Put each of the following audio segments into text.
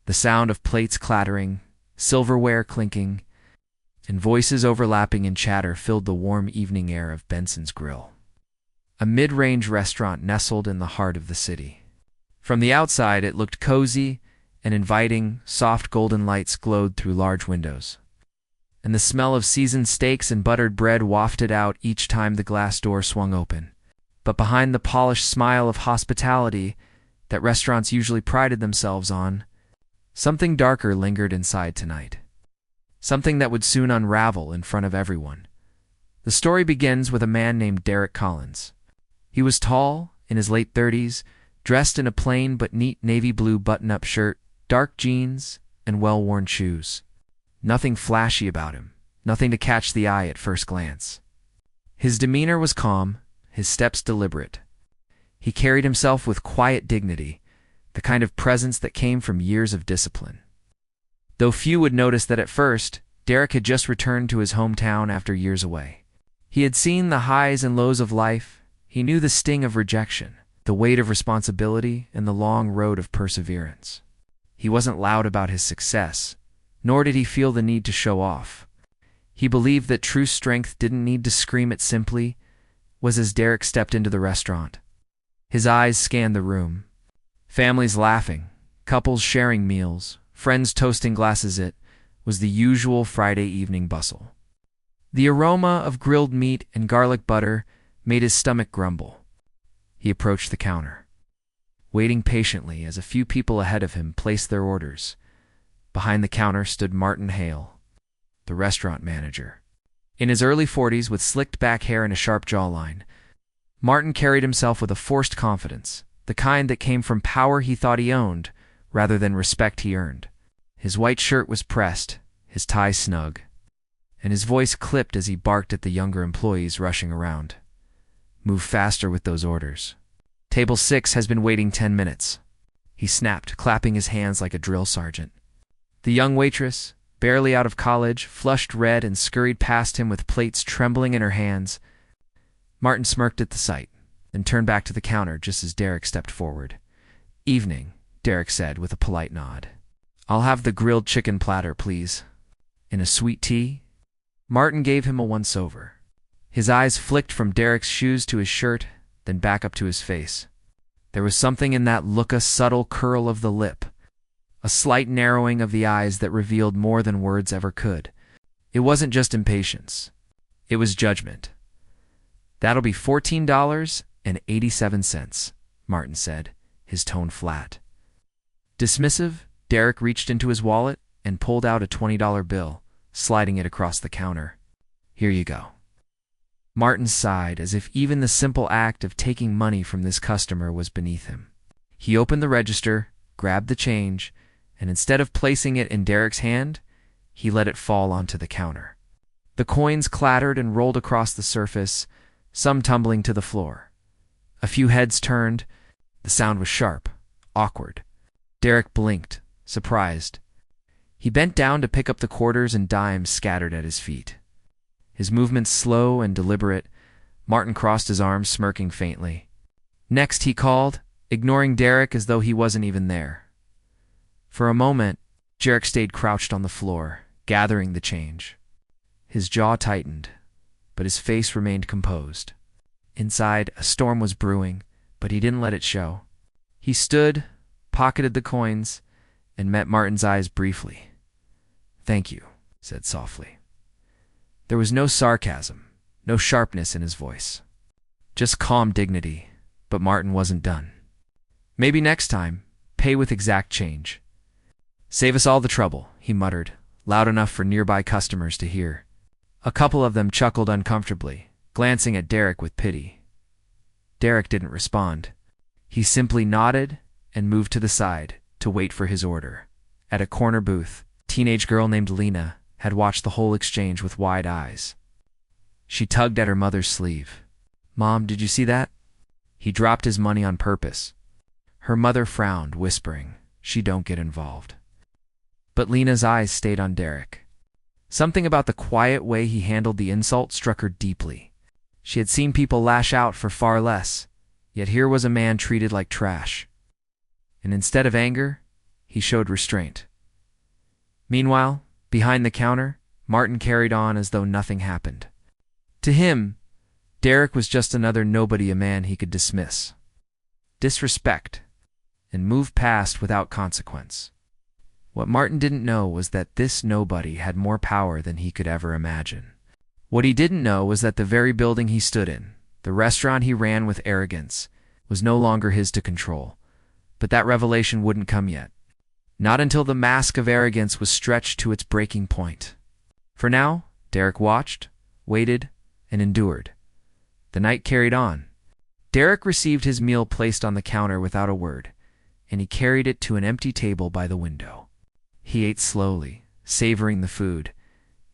The sound of plates clattering, silverware clinking, and voices overlapping in chatter filled the warm evening air of Benson's Grill, a mid-range restaurant nestled in the heart of the city. From the outside, it looked cozy and inviting. Soft golden lights glowed through large windows, and the smell of seasoned steaks and buttered bread wafted out each time the glass door swung open. But behind the polished smile of hospitality that restaurants usually prided themselves on, something darker lingered inside tonight. Something that would soon unravel in front of everyone. The story begins with a man named Derek Collins. He was tall, in his late 30s, dressed in a plain but neat navy blue button-up shirt, dark jeans, and well-worn shoes. Nothing flashy about him, nothing to catch the eye at first glance. His demeanor was calm, his steps deliberate. He carried himself with quiet dignity, the kind of presence that came from years of discipline. Though few would notice that at first, Derek had just returned to his hometown after years away. He had seen the highs and lows of life. He knew the sting of rejection, the weight of responsibility, and the long road of perseverance. He wasn't loud about his success, nor did he feel the need to show off. He believed that true strength didn't need to scream it simply, was as Derek stepped into the restaurant. His eyes scanned the room. Families laughing, couples sharing meals, friends toasting glasses. It was the usual Friday evening bustle. The aroma of grilled meat and garlic butter made his stomach grumble. He approached the counter, waiting patiently as a few people ahead of him placed their orders. Behind the counter stood Martin Hale, the restaurant manager. In his early 40s, with slicked back hair and a sharp jawline, Martin carried himself with a forced confidence, the kind that came from power he thought he owned, rather than respect he earned. His white shirt was pressed, his tie snug, and his voice clipped as he barked at the younger employees rushing around. "Move faster with those orders. Table 6 has been waiting 10 minutes. He snapped, clapping his hands like a drill sergeant. The young waitress, barely out of college, flushed red and scurried past him with plates trembling in her hands. Martin smirked at the sight, then turned back to the counter just as Derek stepped forward. "Evening," Derek said with a polite nod. "I'll have the grilled chicken platter, please. And a sweet tea?" Martin gave him a once-over. His eyes flicked from Derek's shoes to his shirt, then back up to his face. There was something in that look, a subtle curl of the lip, a slight narrowing of the eyes that revealed more than words ever could. It wasn't just impatience. It was judgment. "That'll be $14.87, Martin said, his tone flat. Dismissive, Derek reached into his wallet and pulled out a $20 bill, sliding it across the counter. "Here you go." Martin sighed, as if even the simple act of taking money from this customer was beneath him. He opened the register, grabbed the change, and instead of placing it in Derek's hand, he let it fall onto the counter. The coins clattered and rolled across the surface, some tumbling to the floor. A few heads turned. The sound was sharp, awkward. Derek blinked, surprised. He bent down to pick up the quarters and dimes scattered at his feet. His movements slow and deliberate. Martin crossed his arms, smirking faintly. "Next," he called, ignoring Derek as though he wasn't even there. For a moment, Derek stayed crouched on the floor, gathering the change. His jaw tightened, but his face remained composed. Inside, a storm was brewing, but he didn't let it show. He stood, pocketed the coins, and met Martin's eyes briefly. "Thank you," said softly. There was no sarcasm, no sharpness in his voice. Just calm dignity, but Martin wasn't done. "Maybe next time, pay with exact change. Save us all the trouble," he muttered, loud enough for nearby customers to hear. A couple of them chuckled uncomfortably, glancing at Derek with pity. Derek didn't respond. He simply nodded and moved to the side to wait for his order. At a corner booth, a teenage girl named Lena had watched the whole exchange with wide eyes. She tugged at her mother's sleeve. "Mom, did you see that?" He dropped his money on purpose. Her mother frowned, whispering, "She don't get involved." But Lena's eyes stayed on Derek. Something about the quiet way he handled the insult struck her deeply. She had seen people lash out for far less, yet here was a man treated like trash. And instead of anger, he showed restraint. Meanwhile, behind the counter, Martin carried on as though nothing happened. To him, Derek was just another nobody, a man he could dismiss, disrespect, and move past without consequence. What Martin didn't know was that this nobody had more power than he could ever imagine. What he didn't know was that the very building he stood in, the restaurant he ran with arrogance, was no longer his to control. But that revelation wouldn't come yet. Not until the mask of arrogance was stretched to its breaking point. For now, Derek watched, waited, and endured. The night carried on. Derek received his meal placed on the counter without a word, and he carried it to an empty table by the window. He ate slowly, savoring the food,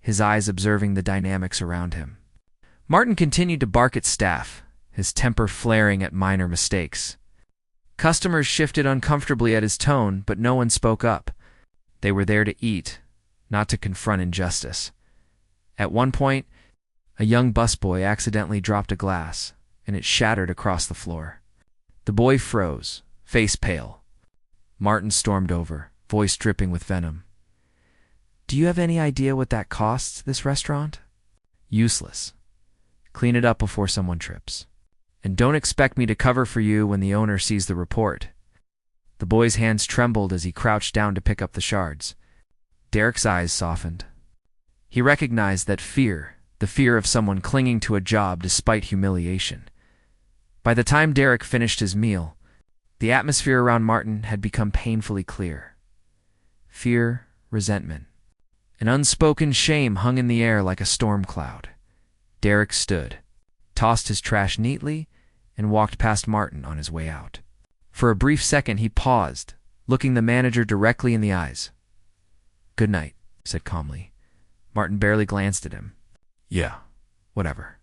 his eyes observing the dynamics around him. Martin continued to bark at staff, his temper flaring at minor mistakes. Customers shifted uncomfortably at his tone, but no one spoke up. They were there to eat, not to confront injustice. At one point, a young busboy accidentally dropped a glass, and it shattered across the floor. The boy froze, face pale. Martin stormed over, voice dripping with venom. "Do you have any idea what that costs, this restaurant?" "Useless. Clean it up before someone trips. And don't expect me to cover for you when the owner sees the report." The boy's hands trembled as he crouched down to pick up the shards. Derek's eyes softened. He recognized that fear, the fear of someone clinging to a job despite humiliation. By the time Derek finished his meal, the atmosphere around Martin had become painfully clear. Fear, resentment, an unspoken shame hung in the air like a storm cloud. Derek stood, tossed his trash neatly, and walked past Martin on his way out. For a brief second he paused, looking the manager directly in the eyes. "Good night," he said calmly. Martin barely glanced at him. "Yeah, whatever."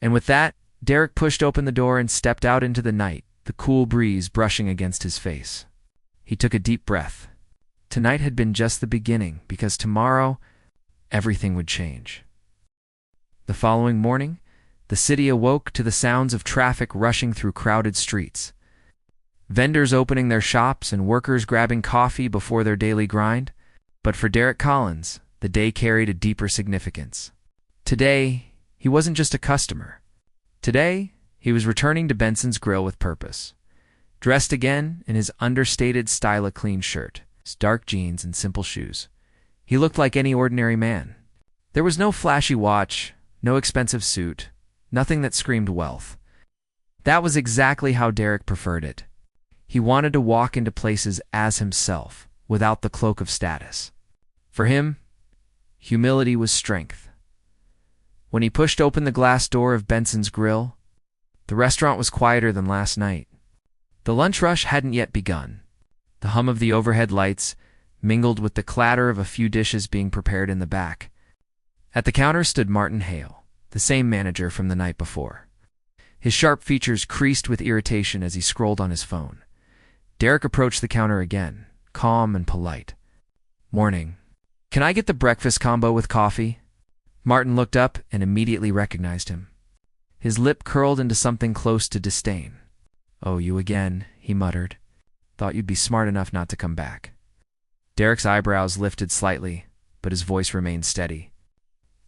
And with that, Derek pushed open the door and stepped out into the night, the cool breeze brushing against his face. He took a deep breath. Tonight had been just the beginning, because tomorrow, everything would change. The following morning, the city awoke to the sounds of traffic rushing through crowded streets. Vendors opening their shops and workers grabbing coffee before their daily grind. But for Derek Collins, the day carried a deeper significance. Today, he wasn't just a customer. Today, he was returning to Benson's Grill with purpose. Dressed again in his understated style of clean shirt, his dark jeans and simple shoes, he looked like any ordinary man. There was no flashy watch, no expensive suit, nothing that screamed wealth. That was exactly how Derek preferred it. He wanted to walk into places as himself, without the cloak of status. For him, humility was strength. When he pushed open the glass door of Benson's Grill, the restaurant was quieter than last night. The lunch rush hadn't yet begun. The hum of the overhead lights mingled with the clatter of a few dishes being prepared in the back. At the counter stood Martin Hale, the same manager from the night before. His sharp features creased with irritation as he scrolled on his phone. Derek approached the counter again, calm and polite. "Morning. Can I get the breakfast combo with coffee?" Martin looked up and immediately recognized him. His lip curled into something close to disdain. "Oh, you again," he muttered. "Thought you'd be smart enough not to come back." Derek's eyebrows lifted slightly, but his voice remained steady.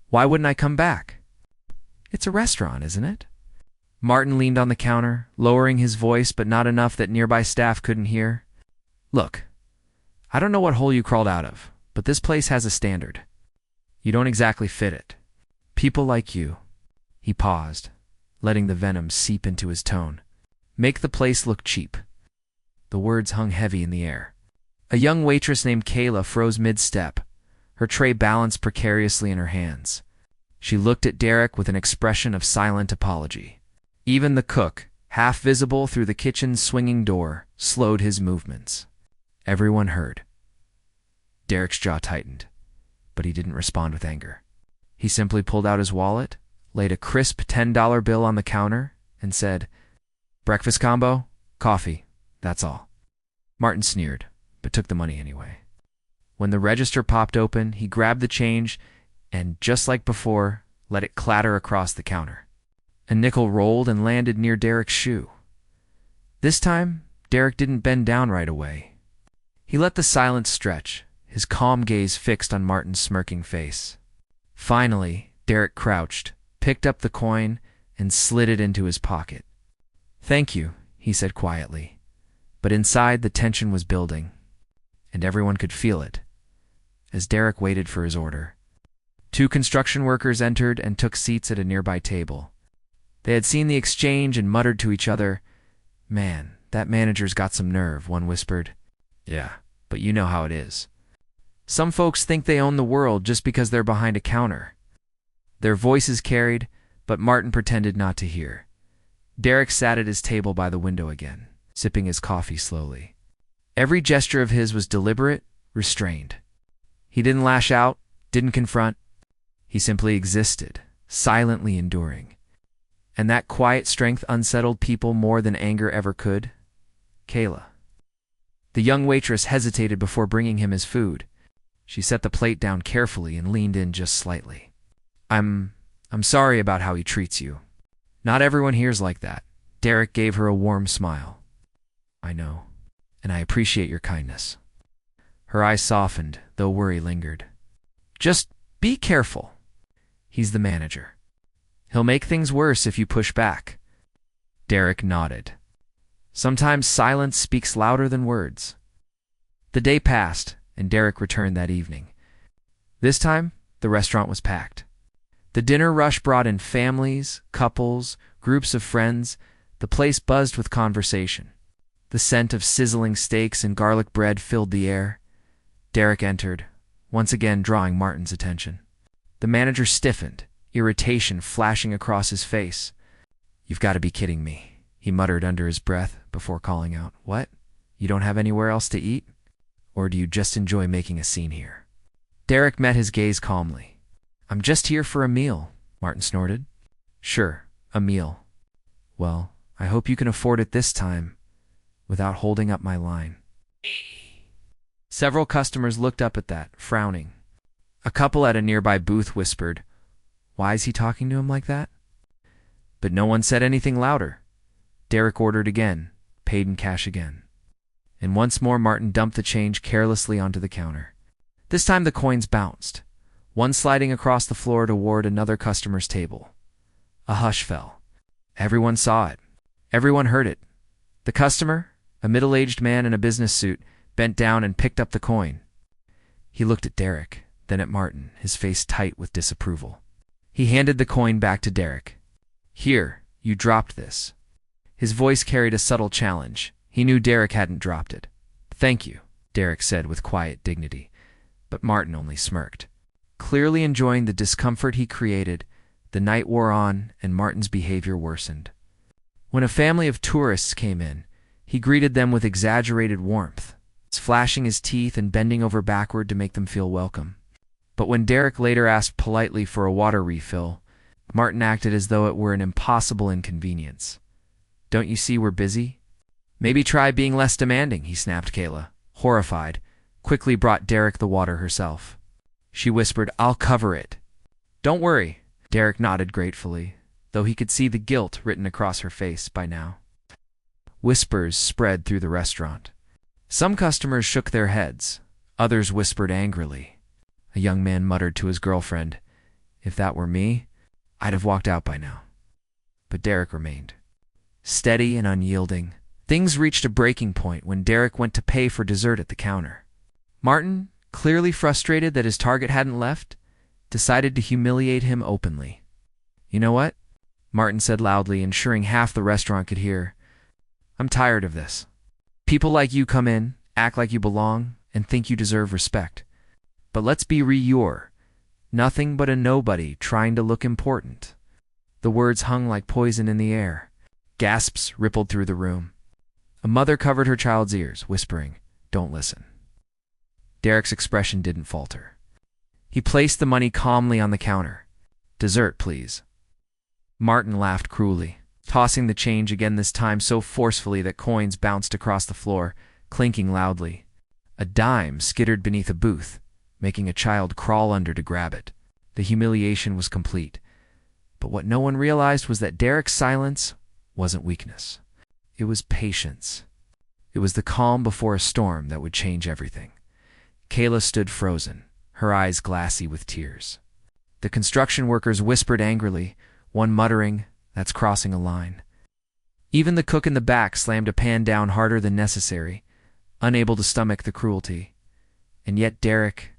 "Why wouldn't I come back? It's a restaurant, isn't it?" Martin leaned on the counter, lowering his voice but not enough that nearby staff couldn't hear. "Look, I don't know what hole you crawled out of, but this place has a standard. You don't exactly fit it. People like you," he paused, letting the venom seep into his tone, "make the place look cheap." The words hung heavy in the air. A young waitress named Kayla froze mid-step, her tray balanced precariously in her hands. She looked at Derek with an expression of silent apology. Even the cook, half visible through the kitchen's swinging door, slowed his movements. Everyone heard. Derek's jaw tightened, but he didn't respond with anger. He simply pulled out his wallet, laid a crisp $10 bill on the counter, and said, "Breakfast combo, coffee, that's all." Martin sneered, but took the money anyway. When the register popped open, he grabbed the change and, just like before, let it clatter across the counter. A nickel rolled and landed near Derek's shoe. This time, Derek didn't bend down right away. He He let the silence stretch, his calm gaze fixed on Martin's smirking face. Finally, Derek crouched, picked up the coin, and slid it into his pocket. "Thank you," he said quietly. But inside, the tension was building, and everyone could feel it. As Derek waited for his order, 2 construction workers entered and took seats at a nearby table. They had seen the exchange and muttered to each other. "Man, that manager's got some nerve," one whispered. "Yeah, but you know how it is. Some folks think they own the world just because they're behind a counter." Their voices carried, but Martin pretended not to hear. Derek sat at his table by the window again, sipping his coffee slowly. Every gesture of his was deliberate, restrained. He didn't lash out, didn't confront. He simply existed, silently enduring. And that quiet strength unsettled people more than anger ever could. Kayla. The young waitress hesitated before bringing him his food. She set the plate down carefully and leaned in just slightly. I'm sorry about how he treats you. Not everyone here's like that." Derek gave her a warm smile. "I know, and I appreciate your kindness." Her eyes softened, though worry lingered. "Just be careful. He's the manager. He'll make things worse if you push back." Derek nodded. Sometimes silence speaks louder than words. The day passed, and Derek returned that evening. This time, the restaurant was packed. The dinner rush brought in families, couples, groups of friends. The place buzzed with conversation. The scent of sizzling steaks and garlic bread filled the air. Derek entered, once again drawing Martin's attention. The manager stiffened, irritation flashing across his face. "You've got to be kidding me," he muttered under his breath before calling out. "What? You don't have anywhere else to eat? Or do you just enjoy making a scene here?" Derek met his gaze calmly. "I'm just here for a meal," Martin snorted. "Sure, a meal. Well, I hope you can afford it this time, without holding up my line." Several customers looked up at that, frowning. A couple at a nearby booth whispered, "Why is he talking to him like that?" But no one said anything louder. Derek ordered again, paid in cash again. And once more Martin dumped the change carelessly onto the counter. This time the coins bounced, one sliding across the floor toward another customer's table. A hush fell. Everyone saw it. Everyone heard it. The customer, a middle-aged man in a business suit, bent down and picked up the coin. He looked at Derek, then at Martin, his face tight with disapproval. He handed the coin back to Derek. "Here, you dropped this." His voice carried a subtle challenge. He knew Derek hadn't dropped it. "Thank you," Derek said with quiet dignity. But Martin only smirked. Clearly enjoying the discomfort he created, the night wore on and Martin's behavior worsened. When a family of tourists came in, he greeted them with exaggerated warmth, flashing his teeth and bending over backward to make them feel welcome. But when Derek later asked politely for a water refill, Martin acted as though it were an impossible inconvenience. "Don't you see we're busy? Maybe try being less demanding," he snapped. Kayla, horrified, quickly brought Derek the water herself. She whispered, "I'll cover it." "Don't worry." Derek nodded gratefully, though he could see the guilt written across her face by now. Whispers spread through the restaurant. Some customers shook their heads. Others whispered angrily. A young man muttered to his girlfriend, "If that were me, I'd have walked out by now." But Derek remained. Steady and unyielding. Things reached a breaking point when Derek went to pay for dessert at the counter. Martin, clearly frustrated that his target hadn't left, decided to humiliate him openly. "You know what?" Martin said loudly, ensuring half the restaurant could hear. "I'm tired of this. People like you come in, act like you belong, and think you deserve respect. But let's be you're nothing but a nobody trying to look important." The words hung like poison in the air. Gasps rippled through the room. A mother covered her child's ears, whispering, "Don't listen." Derek's expression didn't falter. He placed the money calmly on the counter. "Dessert, please." Martin laughed cruelly, tossing the change again, this time so forcefully that coins bounced across the floor, clinking loudly. A dime skittered beneath a booth, making a child crawl under to grab it. The humiliation was complete. But what no one realized was that Derek's silence wasn't weakness. It was patience. It was the calm before a storm that would change everything. Kayla stood frozen, her eyes glassy with tears. The construction workers whispered angrily, one muttering, "That's crossing a line." Even the cook in the back slammed a pan down harder than necessary, unable to stomach the cruelty. And yet Derek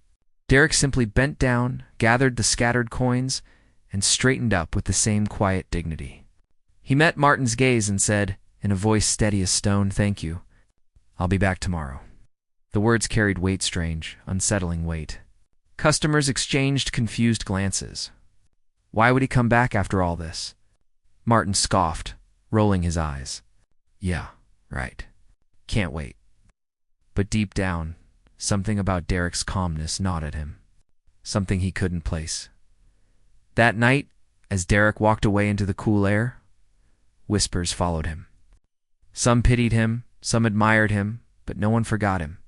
simply bent down, gathered the scattered coins, and straightened up with the same quiet dignity. He met Martin's gaze and said, in a voice steady as stone, "Thank you. I'll be back tomorrow." The words carried weight, strange, unsettling weight. Customers exchanged confused glances. Why would he come back after all this? Martin scoffed, rolling his eyes. "Yeah, right. Can't wait." But deep down, something about Derek's calmness gnawed at him. Something he couldn't place. That night, as Derek walked away into the cool air, whispers followed him. Some pitied him, some admired him, but no one forgot him.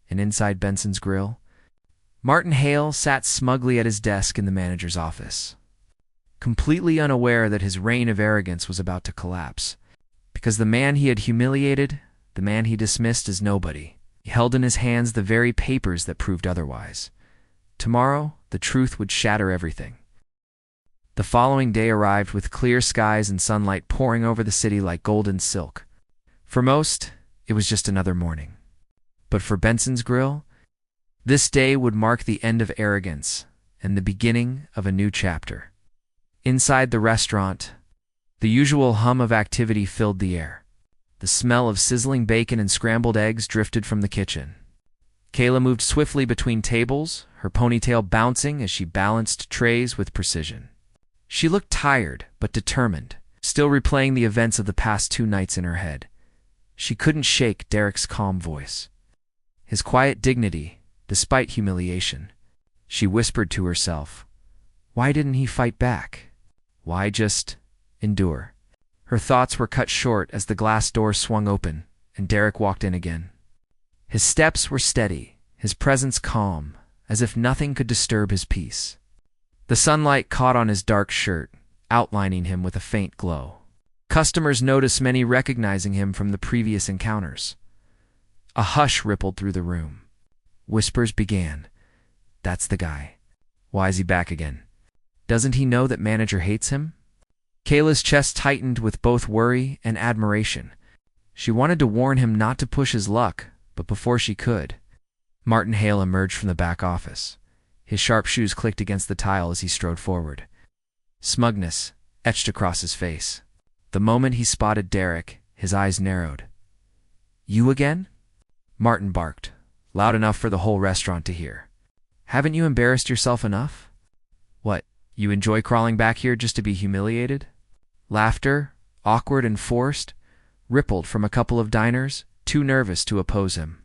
And inside Benson's grill, Martin Hale sat smugly at his desk in the manager's office, completely unaware that his reign of arrogance was about to collapse, because the man he had humiliated, the man he dismissed as nobody, he held in his hands the very papers that proved otherwise. Tomorrow, the truth would shatter everything. The following day arrived with clear skies and sunlight pouring over the city like golden silk. For most, it was just another morning. But for Benson's Grill, this day would mark the end of arrogance and the beginning of a new chapter. Inside the restaurant, the usual hum of activity filled the air. The smell of sizzling bacon and scrambled eggs drifted from the kitchen. Kayla moved swiftly between tables, her ponytail bouncing as she balanced trays with precision. She looked tired but determined, still replaying the events of the past 2 nights in her head. She couldn't shake Derek's calm voice, his quiet dignity, despite humiliation. She whispered to herself, why didn't he fight back? Why just endure? Her thoughts were cut short as the glass door swung open and Derek walked in again. His steps were steady, his presence calm, as if nothing could disturb his peace. The sunlight caught on his dark shirt, outlining him with a faint glow. Customers noticed, many recognizing him from the previous encounters. A hush rippled through the room. Whispers began. That's the guy. Why is he back again? Doesn't he know that manager hates him? Kayla's chest tightened with both worry and admiration. She wanted to warn him not to push his luck, but before she could, Martin Hale emerged from the back office. His sharp shoes clicked against the tile as he strode forward. Smugness etched across his face. The moment he spotted Derek, his eyes narrowed. You again? Martin barked, loud enough for the whole restaurant to hear. Haven't you embarrassed yourself enough? What, you enjoy crawling back here just to be humiliated? Laughter, awkward and forced, rippled from a couple of diners, too nervous to oppose him.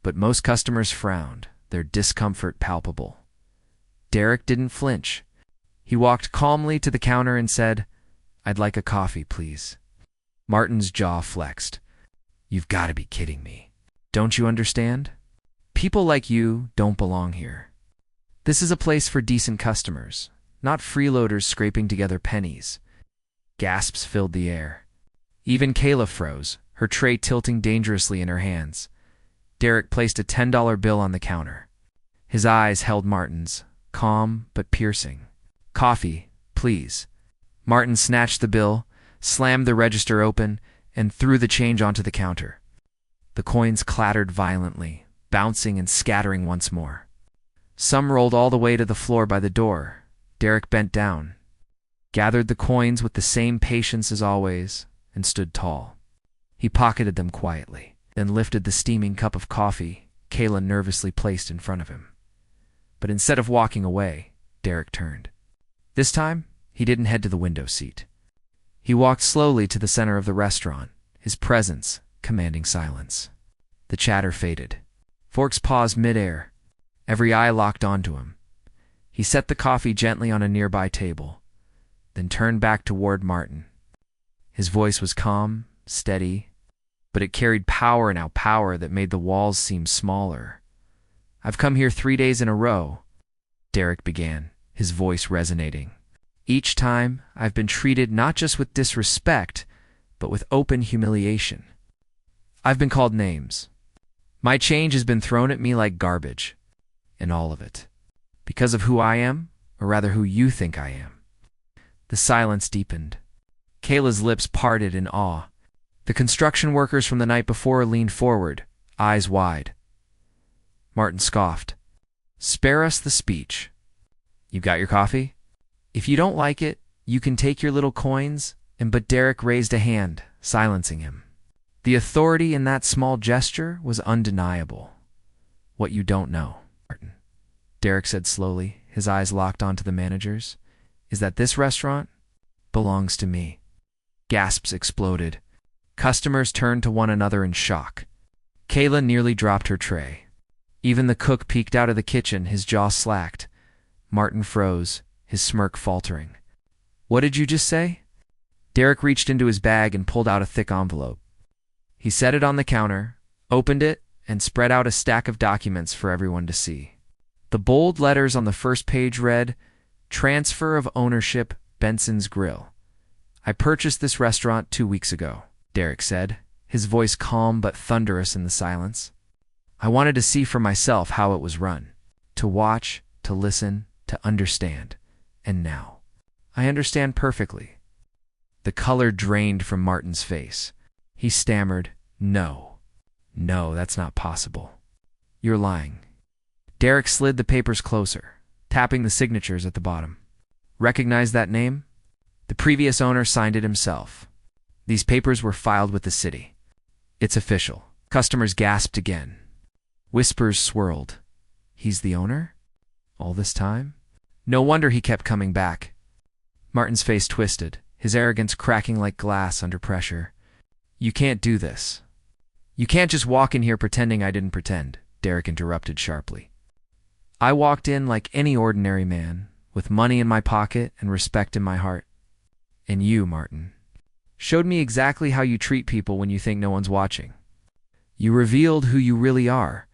But most customers frowned, their discomfort palpable. Derek didn't flinch. He walked calmly to the counter and said, I'd like a coffee, please. Martin's jaw flexed. You've got to be kidding me. Don't you understand? People like you don't belong here. This is a place for decent customers, not freeloaders scraping together pennies. Gasps filled the air. Even Kayla froze, her tray tilting dangerously in her hands. Derek placed a $10 bill on the counter. His eyes held Martin's, calm but piercing. Coffee, please. Martin snatched the bill, slammed the register open, and threw the change onto the counter. The coins clattered violently, bouncing and scattering once more. Some rolled all the way to the floor by the door. Derek bent down, gathered the coins with the same patience as always, and stood tall. He pocketed them quietly, then lifted the steaming cup of coffee Kayla nervously placed in front of him. But instead of walking away, Derek turned. This time, he didn't head to the window seat. He walked slowly to the center of the restaurant, his presence commanding silence. The chatter faded. Forks paused midair. Every eye locked onto him. He set the coffee gently on a nearby table, then turned back toward Martin. His voice was calm, steady, but it carried power, now power that made the walls seem smaller. I've come here 3 days in a row, Derek began, his voice resonating. Each time, I've been treated not just with disrespect, but with open humiliation. I've been called names. My change has been thrown at me like garbage. And all of it. Because of who I am, or rather who you think I am. The silence deepened. Kayla's lips parted in awe. The construction workers from the night before leaned forward, eyes wide. Martin scoffed. Spare us the speech. You got your coffee? If you don't like it, you can take your little coins, but Derek raised a hand, silencing him. The authority in that small gesture was undeniable. What you don't know, Martin, Derek said slowly, his eyes locked onto the manager's, is that this restaurant belongs to me. Gasps exploded. Customers turned to one another in shock. Kayla nearly dropped her tray. Even the cook peeked out of the kitchen, his jaw slacked. Martin froze, his smirk faltering. What did you just say? Derek reached into his bag and pulled out a thick envelope. He set it on the counter, opened it, and spread out a stack of documents for everyone to see. The bold letters on the first page read, Transfer of Ownership, Benson's Grill. I purchased this restaurant 2 weeks ago, Derek said, his voice calm but thunderous in the silence. I wanted to see for myself how it was run, to watch, to listen, to understand. And now, I understand perfectly. The color drained from Martin's face. He stammered, No, that's not possible. You're lying. Derek slid the papers closer, tapping the signatures at the bottom. Recognize that name? The previous owner signed it himself. These papers were filed with the city. It's official. Customers gasped again. Whispers swirled. He's the owner? All this time? No wonder he kept coming back. Martin's face twisted, his arrogance cracking like glass under pressure. You can't do this. You can't just walk in here pretending I didn't pretend, Derek interrupted sharply. I walked in like any ordinary man, with money in my pocket and respect in my heart. And you, Martin, showed me exactly how you treat people when you think no one's watching. You revealed who you really are.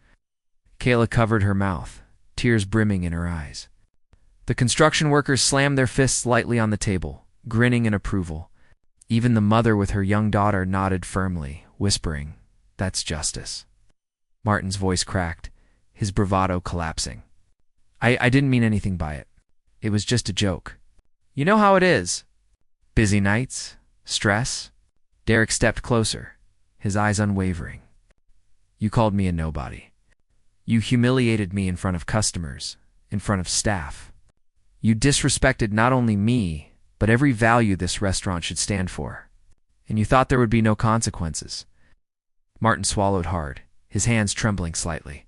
Kayla covered her mouth, tears brimming in her eyes. The construction workers slammed their fists lightly on the table, grinning in approval. Even the mother with her young daughter nodded firmly, whispering, That's justice. Martin's voice cracked, his bravado collapsing. I didn't mean anything by it. It was just a joke. You know how it is. Busy nights, stress. Derek stepped closer, his eyes unwavering. You called me a nobody. You humiliated me in front of customers, in front of staff. You disrespected not only me, but every value this restaurant should stand for. And you thought there would be no consequences. Martin swallowed hard, his hands trembling slightly.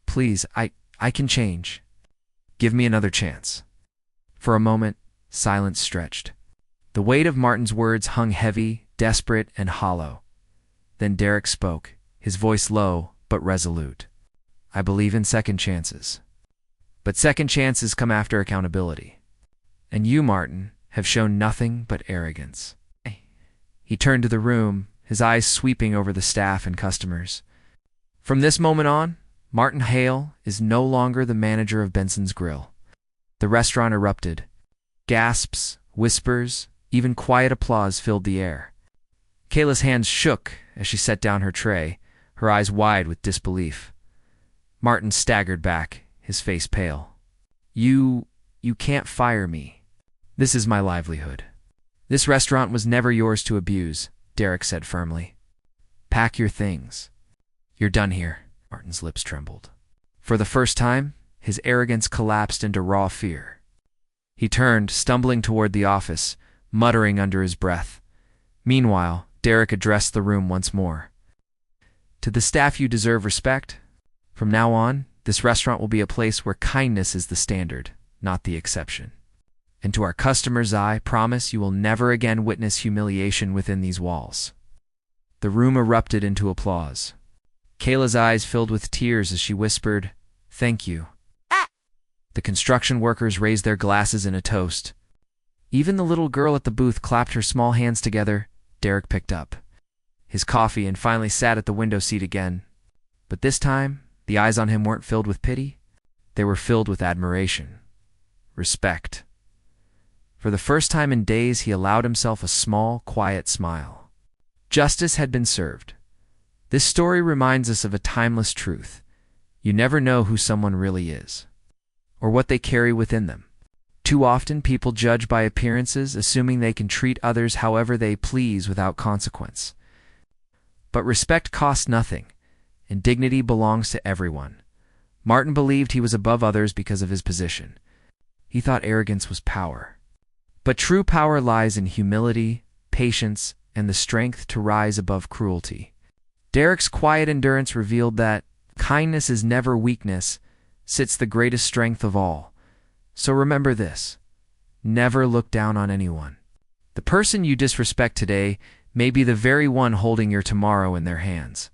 Please, I can change. Give me another chance. For a moment, silence stretched. The weight of Martin's words hung heavy, desperate, and hollow. Then Derek spoke, his voice low but resolute. I believe in second chances. But second chances come after accountability. And you, Martin, have shown nothing but arrogance. He turned to the room, his eyes sweeping over the staff and customers. From this moment on, Martin Hale is no longer the manager of Benson's Grill. The restaurant erupted. Gasps, whispers, even quiet applause filled the air. Kayla's hands shook as she set down her tray, her eyes wide with disbelief. Martin staggered back, his face pale. You can't fire me. This is my livelihood. This restaurant was never yours to abuse, Derek said firmly. Pack your things. You're done here. Martin's lips trembled. For the first time, his arrogance collapsed into raw fear. He turned, stumbling toward the office, muttering under his breath. Meanwhile, Derek addressed the room once more. To the staff, you deserve respect. From now on, this restaurant will be a place where kindness is the standard, not the exception. And to our customers, I promise you will never again witness humiliation within these walls. The room erupted into applause. Kayla's eyes filled with tears as she whispered, Thank you. The construction workers raised their glasses in a toast. Even the little girl at the booth clapped her small hands together. Derek picked up his coffee and finally sat at the window seat again. But this time, the eyes on him weren't filled with pity. They were filled with admiration, respect. For the first time in days, he allowed himself a small, quiet smile. Justice had been served. This story reminds us of a timeless truth. You never know who someone really is, or what they carry within them. Too often, people judge by appearances, assuming they can treat others however they please without consequence. But respect costs nothing, and dignity belongs to everyone. Martin believed he was above others because of his position. He thought arrogance was power. But true power lies in humility, patience, and the strength to rise above cruelty. Derek's quiet endurance revealed that kindness is never weakness, sits the greatest strength of all. So remember this: never look down on anyone. The person you disrespect today may be the very one holding your tomorrow in their hands.